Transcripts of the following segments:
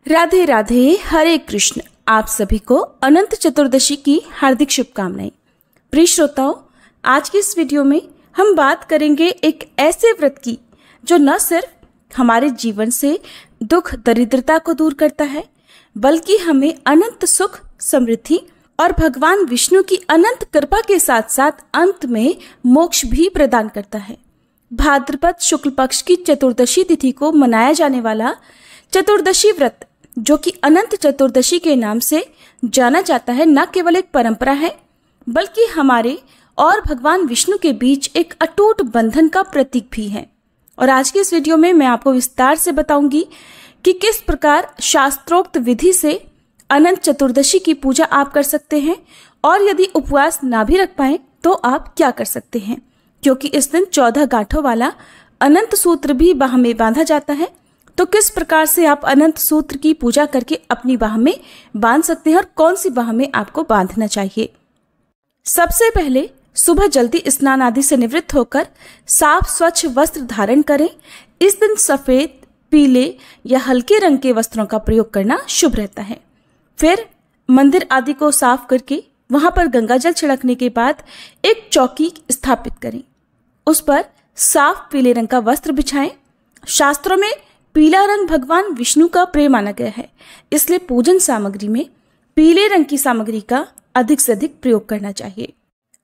राधे राधे, हरे कृष्ण। आप सभी को अनंत चतुर्दशी की हार्दिक शुभकामनाएं। प्रिय श्रोताओं, आज की इस वीडियो में हम बात करेंगे एक ऐसे व्रत की जो न सिर्फ हमारे जीवन से दुख दरिद्रता को दूर करता है, बल्कि हमें अनंत सुख समृद्धि और भगवान विष्णु की अनंत कृपा के साथ साथ अंत में मोक्ष भी प्रदान करता है। भाद्रपद शुक्ल पक्ष की चतुर्दशी तिथि को मनाया जाने वाला चतुर्दशी व्रत, जो कि अनंत चतुर्दशी के नाम से जाना जाता है, न केवल एक परंपरा है बल्कि हमारे और भगवान विष्णु के बीच एक अटूट बंधन का प्रतीक भी है। और आज की इस वीडियो में मैं आपको विस्तार से बताऊंगी कि किस प्रकार शास्त्रोक्त विधि से अनंत चतुर्दशी की पूजा आप कर सकते हैं, और यदि उपवास ना भी रख पाए तो आप क्या कर सकते हैं, क्योंकि इस दिन 14 गांठों वाला अनंत सूत्र भी बाह में बांधा जाता है। तो किस प्रकार से आप अनंत सूत्र की पूजा करके अपनी बाह में बांध सकते हैं और कौन सी बाह में आपको बांधना चाहिए। सबसे पहले सुबह जल्दी स्नान आदि से निवृत्त होकर साफ स्वच्छ वस्त्र धारण करें। इस दिन सफेद, पीले या हल्के रंग के वस्त्रों का प्रयोग करना शुभ रहता है। फिर मंदिर आदि को साफ करके वहां पर गंगा जल छिड़कने के बाद एक चौकी स्थापित करें। उस पर साफ पीले रंग का वस्त्र बिछाएं। शास्त्रों में पीला रंग भगवान विष्णु का प्रिय माना गया है, इसलिए पूजन सामग्री में पीले रंग की सामग्री का अधिक से अधिक प्रयोग करना चाहिए।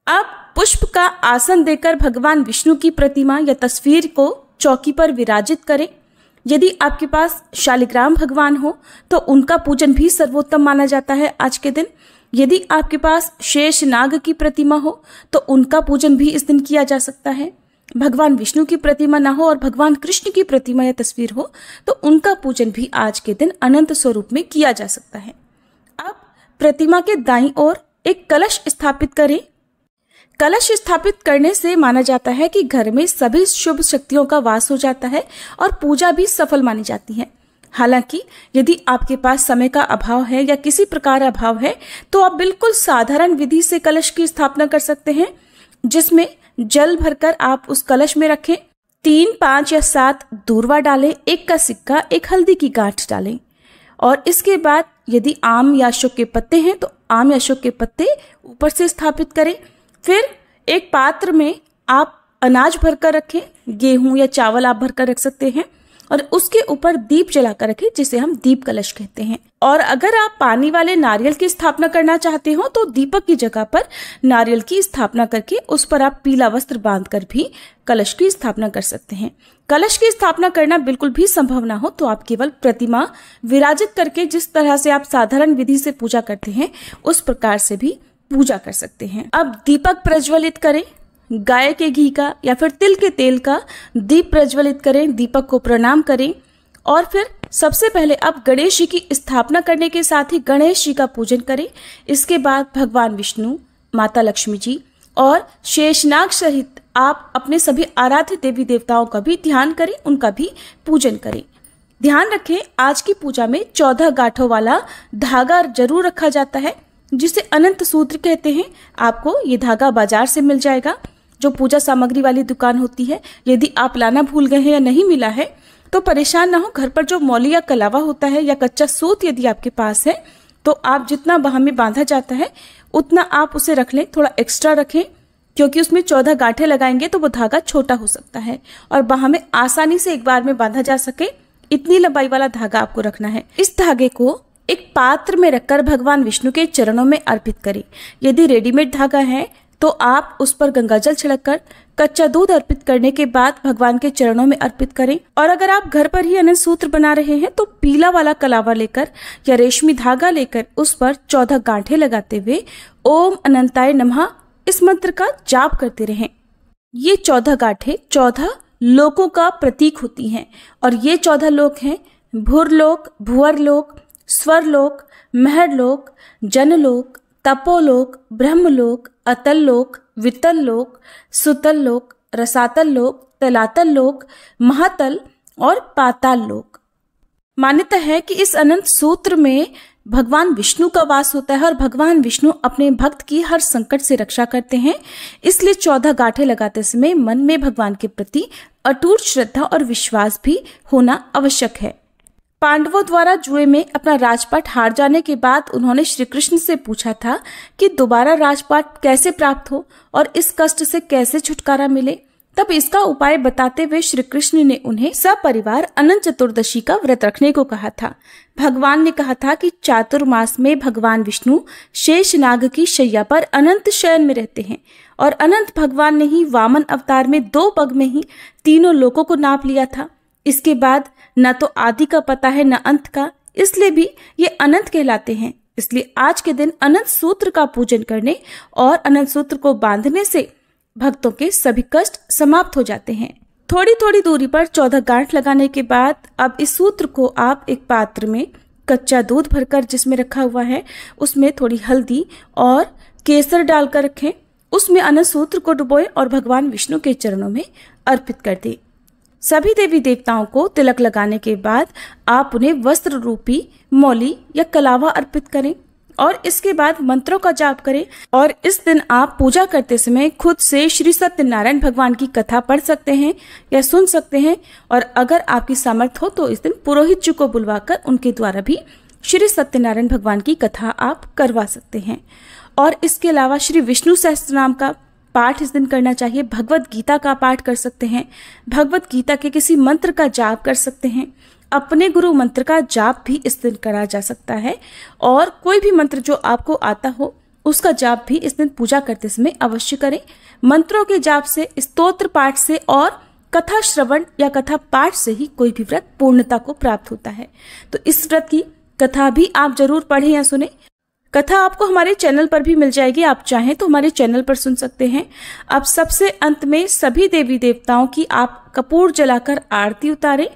अब पुष्प का आसन देकर भगवान विष्णु की प्रतिमा या तस्वीर को चौकी पर विराजित करें। यदि आपके पास शालिग्राम भगवान हो तो उनका पूजन भी सर्वोत्तम माना जाता है आज के दिन। यदि आपके पास शेष नाग की प्रतिमा हो तो उनका पूजन भी इस दिन किया जा सकता है। भगवान विष्णु की प्रतिमा ना हो और भगवान कृष्ण की प्रतिमा या तस्वीर हो तो उनका पूजन भी आज के दिन अनंत स्वरूप में किया जा सकता है। अब प्रतिमा के दाईं ओर एक कलश स्थापित करें। कलश स्थापित करने से माना जाता है कि घर में सभी शुभ शक्तियों का वास हो जाता है और पूजा भी सफल मानी जाती है। हालांकि यदि आपके पास समय का अभाव है या किसी प्रकार अभाव है तो आप बिल्कुल साधारण विधि से कलश की स्थापना कर सकते हैं, जिसमें जल भरकर आप उस कलश में रखें। 3, 5 या 7 दूर्वा डालें, 1 का सिक्का, 1 हल्दी की गांठ डालें, और इसके बाद यदि आम या अशोक के पत्ते हैं तो आम या अशोक के पत्ते ऊपर से स्थापित करें। फिर एक पात्र में आप अनाज भरकर रखें, गेहूं या चावल आप भरकर रख सकते हैं, और उसके ऊपर दीप जलाकर रखें, जिसे हम दीप कलश कहते हैं। और अगर आप पानी वाले नारियल की स्थापना करना चाहते हो तो दीपक की जगह पर नारियल की स्थापना करके उस पर आप पीला वस्त्र बांधकर भी कलश की स्थापना कर सकते हैं। कलश की स्थापना करना बिल्कुल भी संभव ना हो तो आप केवल प्रतिमा विराजित करके जिस तरह से आप साधारण विधि से पूजा करते हैं उस प्रकार से भी पूजा कर सकते हैं। अब दीपक प्रज्वलित करें। गाय के घी का या फिर तिल के तेल का दीप प्रज्वलित करें, दीपक को प्रणाम करें, और फिर सबसे पहले आप गणेश जी की स्थापना करने के साथ ही गणेश जी का पूजन करें। इसके बाद भगवान विष्णु, माता लक्ष्मी जी और शेषनाग सहित आप अपने सभी आराध्य देवी देवताओं का भी ध्यान करें, उनका भी पूजन करें। ध्यान रखें, आज की पूजा में 14 गांठों वाला धागा जरूर रखा जाता है, जिसे अनंत सूत्र कहते हैं। आपको ये धागा बाजार से मिल जाएगा, जो पूजा सामग्री वाली दुकान होती है। यदि आप लाना भूल गए हैं या नहीं मिला है तो परेशान ना हो, घर पर जो मौली या कलावा होता है या कच्चा सूत यदि आपके पास है तो आप जितना बाह में बांधा जाता है उतना आप उसे रख लें, थोड़ा एक्स्ट्रा रखें, क्योंकि उसमें 14 गांठें लगाएंगे तो वो धागा छोटा हो सकता है और बाह में आसानी से एक बार में बांधा जा सके, इतनी लंबाई वाला धागा आपको रखना है। इस धागे को एक पात्र में रखकर भगवान विष्णु के चरणों में अर्पित करें। यदि रेडीमेड धागा है तो आप उस पर गंगा जल छिड़ककर कच्चा दूध अर्पित करने के बाद भगवान के चरणों में अर्पित करें। और अगर आप घर पर ही अनंत सूत्र बना रहे हैं तो पीला वाला कलावा लेकर या रेशमी धागा लेकर उस पर 14 गांठें लगाते हुए ओम अनंताय नमः इस मंत्र का जाप करते रहें। ये 14 गांठें 14 लोकों का प्रतीक होती हैं, और ये 14 लोक हैं भूरलोक, भुवरलोक, स्वरलोक, महरलोक, जनलोक, तपोलोक, ब्रह्मलोक, अतल लोक, वितल लोक, सुतल लोक, रसातल लोक, तलातल लोक, महातल और पाताल लोक। मान्यता है कि इस अनंत सूत्र में भगवान विष्णु का वास होता है और भगवान विष्णु अपने भक्त की हर संकट से रक्षा करते हैं। इसलिए 14 गांठें लगाते समय मन में भगवान के प्रति अटूट श्रद्धा और विश्वास भी होना आवश्यक है। पांडवों द्वारा जुए में अपना राजपाट हार जाने के बाद उन्होंने श्री कृष्ण से पूछा था कि दोबारा राजपाट कैसे प्राप्त हो और इस कष्ट से कैसे छुटकारा मिले। तब इसका उपाय बताते हुए श्री कृष्ण ने उन्हें सपरिवार अनंत चतुर्दशी का व्रत रखने को कहा था। भगवान ने कहा था कि चातुर्मास में भगवान विष्णु शेषनाग की शैया पर अनंत शयन में रहते हैं और अनंत भगवान ने ही वामन अवतार में 2 पग में ही तीनों लोकों को नाप लिया था। इसके बाद न तो आदि का पता है न अंत का, इसलिए भी ये अनंत कहलाते हैं। इसलिए आज के दिन अनंत सूत्र का पूजन करने और अनंत सूत्र को बांधने से भक्तों के सभी कष्ट समाप्त हो जाते हैं। थोड़ी थोड़ी दूरी पर 14 गांठ लगाने के बाद अब इस सूत्र को आप एक पात्र में कच्चा दूध भरकर जिसमें रखा हुआ है उसमें थोड़ी हल्दी और केसर डालकर रखें। उसमें अनंत सूत्र को डुबोएं और भगवान विष्णु के चरणों में अर्पित कर दें। सभी देवी देवताओं को तिलक लगाने के बाद आप उन्हें वस्त्र रूपी मौली या कलावा अर्पित करें और इसके बाद मंत्रों का जाप करें। और इस दिन आप पूजा करते समय खुद से श्री सत्यनारायण भगवान की कथा पढ़ सकते हैं या सुन सकते हैं। और अगर आपकी सामर्थ्य हो तो इस दिन पुरोहित जी को बुलवाकर उनके द्वारा भी श्री सत्यनारायण भगवान की कथा आप करवा सकते हैं। और इसके अलावा श्री विष्णु सहस्त्रनाम का पाठ इस दिन करना चाहिए। भगवत गीता का पाठ कर सकते हैं, भगवत गीता के किसी मंत्र का जाप कर सकते हैं, अपने गुरु मंत्र का जाप भी इस दिन करा जा सकता है। और कोई भी मंत्र जो आपको आता हो उसका जाप भी इस दिन पूजा करते समय अवश्य करें। मंत्रों के जाप से, स्तोत्र पाठ से और कथा श्रवण या कथा पाठ से ही कोई भी व्रत पूर्णता को प्राप्त होता है। तो इस व्रत की कथा भी आप जरूर पढ़ें या सुने। कथा आपको हमारे चैनल पर भी मिल जाएगी, आप चाहें तो हमारे चैनल पर सुन सकते हैं। अब सबसे अंत में सभी देवी देवताओं की आप कपूर जलाकर आरती उतारें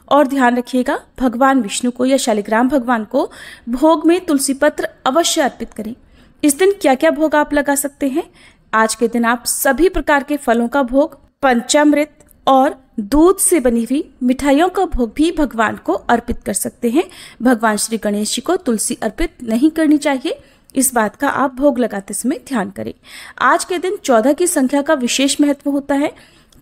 और ध्यान रखिएगा भगवान विष्णु को या शालिग्राम भगवान को भोग में तुलसी पत्र अवश्य अर्पित करें। इस दिन क्या क्या भोग आप लगा सकते हैं? आज के दिन आप सभी प्रकार के फलों का भोग, पंचामृत और दूध से बनी हुई मिठाइयों का भोग भी भगवान को अर्पित कर सकते हैं। भगवान श्री गणेश जी को तुलसी अर्पित नहीं करनी चाहिए, इस बात का आप भोग लगाते समय ध्यान करें। आज के दिन 14 की संख्या का विशेष महत्व होता है,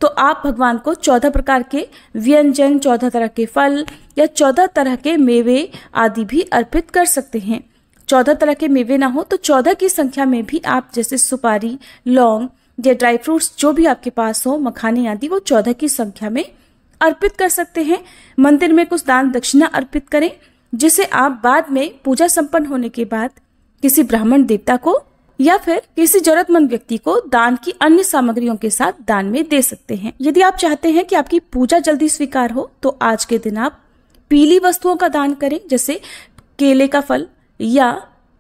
तो आप भगवान को 14 प्रकार के व्यंजन, 14 तरह के फल या 14 तरह के मेवे आदि भी अर्पित कर सकते हैं। 14 तरह के मेवे ना हो तो 14 की संख्या में भी आप जैसे सुपारी, लौंग या ड्राई फ्रूट्स जो भी आपके पास हो, मखाने आदि, वो 14 की संख्या में अर्पित कर सकते हैं। मंदिर में कुछ दान दक्षिणा अर्पित करें जिसे आप बाद में पूजा संपन्न होने के बाद किसी ब्राह्मण देवता को या फिर किसी जरूरतमंद व्यक्ति को दान की अन्य सामग्रियों के साथ दान में दे सकते हैं। यदि आप चाहते हैं कि आपकी पूजा जल्दी स्वीकार हो तो आज के दिन आप पीली वस्तुओं का दान करें, जैसे केले का फल या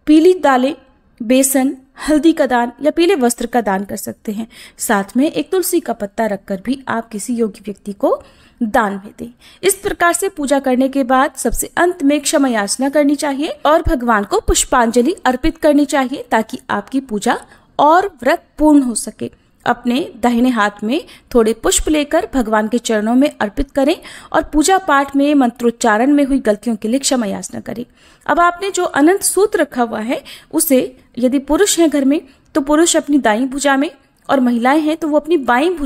पीली दालें, बेसन, हल्दी का दान या पीले वस्त्र का दान कर सकते हैं। साथ में एक तुलसी का पत्ता रखकर भी आप किसी योग्य व्यक्ति को दान में दें। इस प्रकार से पूजा करने के बाद सबसे अंत में क्षमा याचना करनी चाहिए और भगवान को पुष्पांजलि अर्पित करनी चाहिए ताकि आपकी पूजा और व्रत पूर्ण हो सके। अपने दाहिने हाथ में थोड़े पुष्प लेकर भगवान के चरणों में अर्पित करें और पूजा पाठ में मंत्रोच्चारण में हुई गलतियों के लिए क्षमा याचना करें। अब आपने जो अनंत सूत्र रखा हुआ है उसे, यदि पुरुष हैं घर में तो पुरुष अपनी दाईं भुजा में और महिलाएं हैं तो वो अपनी बाईं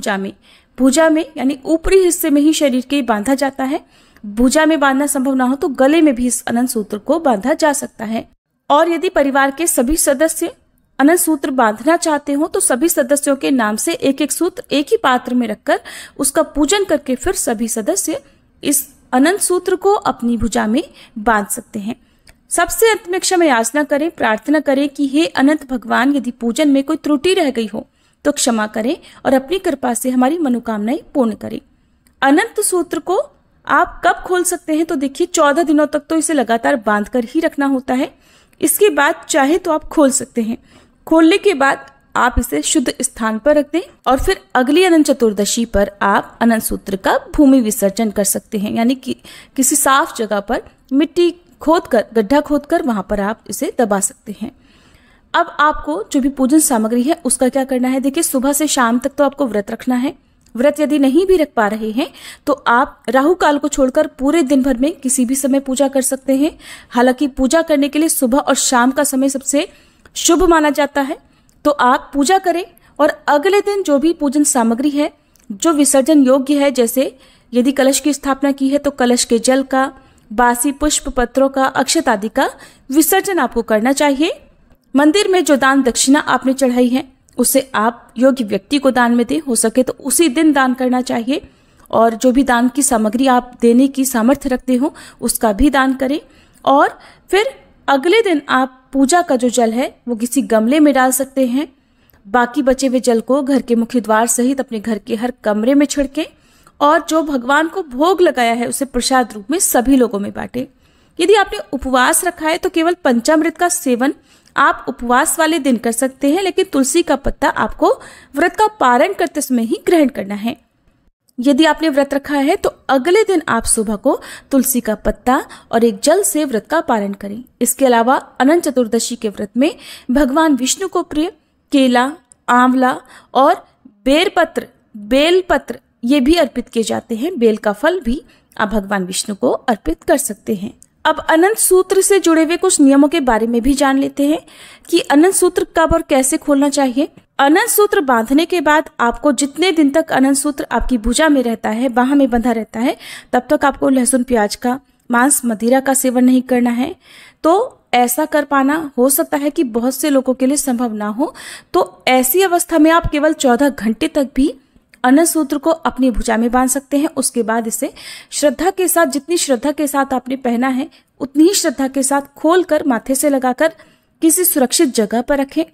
भुजा में यानी ऊपरी हिस्से में ही शरीर के बांधा जाता है। भुजा में बांधना संभव ना हो तो गले में भी इस अनंत सूत्र को बांधा जा सकता है। और यदि परिवार के सभी सदस्य अनंत सूत्र बांधना चाहते हो तो सभी सदस्यों के नाम से एक एक सूत्र एक ही पात्र में रखकर उसका पूजन करके फिर सभी सदस्य इस अनंत सूत्र को अपनी भुजा में बांध सकते हैं। सबसे अंत में क्षमा याचना करें, प्रार्थना करें कि हे अनंत भगवान, यदि पूजन में कोई त्रुटि रह गई हो तो क्षमा करें और अपनी कृपा से हमारी मनोकामनाएं पूर्ण करें। अनंत सूत्र को आप कब खोल सकते हैं? तो देखिए 14 दिनों तक तो इसे लगातार बांध कर ही रखना होता है। इसके बाद चाहे तो आप खोल सकते हैं। खोलने के बाद आप इसे शुद्ध स्थान पर रख दें और फिर अगली अनंत चतुर्दशी पर आप अनंत सूत्र का भूमि विसर्जन कर सकते हैं, यानी कि किसी साफ जगह पर मिट्टी खोदकर, गड्ढा खोदकर वहां पर आप इसे दबा सकते हैं। अब आपको जो भी पूजन सामग्री है उसका क्या करना है? देखिए, सुबह से शाम तक तो आपको व्रत रखना है। व्रत यदि नहीं भी रख पा रहे हैं तो आप राहु काल को छोड़कर पूरे दिन भर में किसी भी समय पूजा कर सकते हैं। हालांकि पूजा करने के लिए सुबह और शाम का समय सबसे शुभ माना जाता है, तो आप पूजा करें और अगले दिन जो भी पूजन सामग्री है जो विसर्जन योग्य है, जैसे यदि कलश की स्थापना की है तो कलश के जल का, बासी पुष्प पत्रों का, अक्षत आदि का विसर्जन आपको करना चाहिए। मंदिर में जो दान दक्षिणा आपने चढ़ाई है उसे आप योग्य व्यक्ति को दान में दें, हो सके तो उसी दिन दान करना चाहिए। और जो भी दान की सामग्री आप देने की सामर्थ्य रखते हो उसका भी दान करें। और फिर अगले दिन आप पूजा का जो जल है वो किसी गमले में डाल सकते हैं। बाकी बचे हुए जल को घर के मुख्य द्वार सहित अपने घर के हर कमरे में छिड़कें और जो भगवान को भोग लगाया है उसे प्रसाद रूप में सभी लोगों में बांटें। यदि आपने उपवास रखा है तो केवल पंचामृत का सेवन आप उपवास वाले दिन कर सकते हैं, लेकिन तुलसी का पत्ता आपको व्रत का पारण करते समय ही ग्रहण करना है। यदि आपने व्रत रखा है तो अगले दिन आप सुबह को तुलसी का पत्ता और एक जल से व्रत का पारण करें। इसके अलावा अनंत चतुर्दशी के व्रत में भगवान विष्णु को प्रिय केला, आंवला और बेलपत्र ये भी अर्पित किए जाते हैं। बेल का फल भी आप भगवान विष्णु को अर्पित कर सकते हैं। अब अनंत सूत्र से जुड़े हुए कुछ नियमों के बारे में भी जान लेते हैं कि अनंत सूत्र कब और कैसे खोलना चाहिए। अनंत सूत्र बांधने के बाद आपको जितने दिन तक अनंत सूत्र आपकी भुजा में रहता है, बाह में बंधा रहता है, तब तक आपको लहसुन, प्याज का, मांस, मदिरा का सेवन नहीं करना है। तो ऐसा कर पाना हो सकता है कि बहुत से लोगों के लिए संभव ना हो, तो ऐसी अवस्था में आप केवल 14 घंटे तक भी अनंत सूत्र को अपनी भुजा में बांध सकते हैं। उसके बाद इसे श्रद्धा के साथ, जितनी श्रद्धा के साथ आपने पहना है उतनी ही श्रद्धा के साथ खोलकर माथे से लगाकर किसी सुरक्षित जगह पर रखें।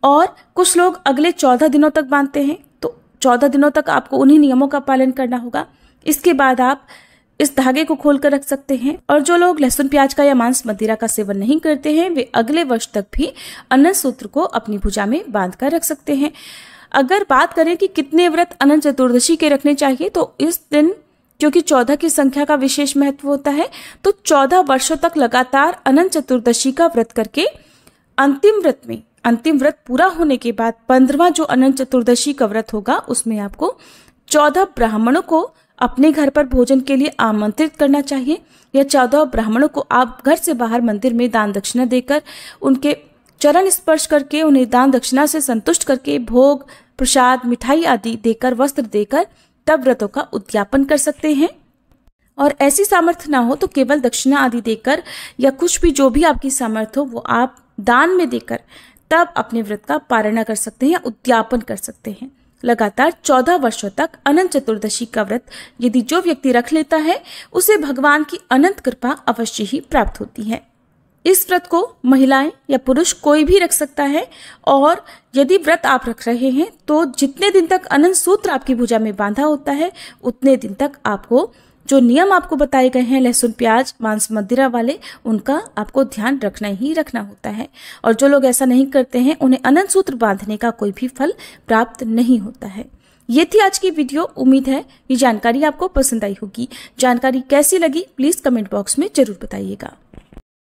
और कुछ लोग अगले 14 दिनों तक बांधते हैं, तो 14 दिनों तक आपको उन्हीं नियमों का पालन करना होगा। इसके बाद आप इस धागे को खोलकर रख सकते हैं। और जो लोग लहसुन, प्याज का या मांस, मदिरा का सेवन नहीं करते हैं वे अगले वर्ष तक भी अनंत सूत्र को अपनी भुजा में बांध कर रख सकते हैं। अगर बात करें कि कितने व्रत अनंत चतुर्दशी के रखने चाहिए, तो इस दिन क्योंकि 14 की संख्या का विशेष महत्व होता है, तो 14 वर्षों तक लगातार अनंत चतुर्दशी का व्रत करके अंतिम व्रत पूरा होने के बाद 15वां जो अनंत चतुर्दशी का व्रत होगा उसमें आपको 14 ब्राह्मणों को अपने घर पर भोजन के लिए आमंत्रित करना चाहिए। या 14 ब्राह्मणों को आप घर से बाहर मंदिर में दान दक्षिणा देकर, उनके चरण स्पर्श करके, उन्हें दान दक्षिणा से संतुष्ट करके भोग, प्रसाद, मिठाई आदि देकर, वस्त्र देकर तब व्रतों का उद्यापन कर सकते हैं। और ऐसी सामर्थ्य ना हो तो केवल दक्षिणा आदि देकर या कुछ भी जो भी आपकी सामर्थ्य हो वो आप दान में देकर तब अपने व्रत का पारण कर सकते हैं या उद्यापन कर सकते हैं। लगातार 14 वर्षों तक अनंत चतुर्दशी का व्रत यदि जो व्यक्ति रख लेता है उसे भगवान की अनंत कृपा अवश्य ही प्राप्त होती है। इस व्रत को महिलाएं या पुरुष कोई भी रख सकता है। और यदि व्रत आप रख रहे हैं तो जितने दिन तक अनंत सूत्र आपकी भुजा में बांधा होता है उतने दिन तक आपको जो नियम आपको बताए गए हैं लहसुन, प्याज, मांस, मदिरा वाले, उनका आपको ध्यान रखना ही रखना होता है। और जो लोग ऐसा नहीं करते हैं उन्हें अनंत सूत्र बांधने का कोई भी फल प्राप्त नहीं होता है। ये थी आज की वीडियो। उम्मीद है ये जानकारी आपको पसंद आई होगी। जानकारी कैसी लगी प्लीज कमेंट बॉक्स में जरूर बताइएगा।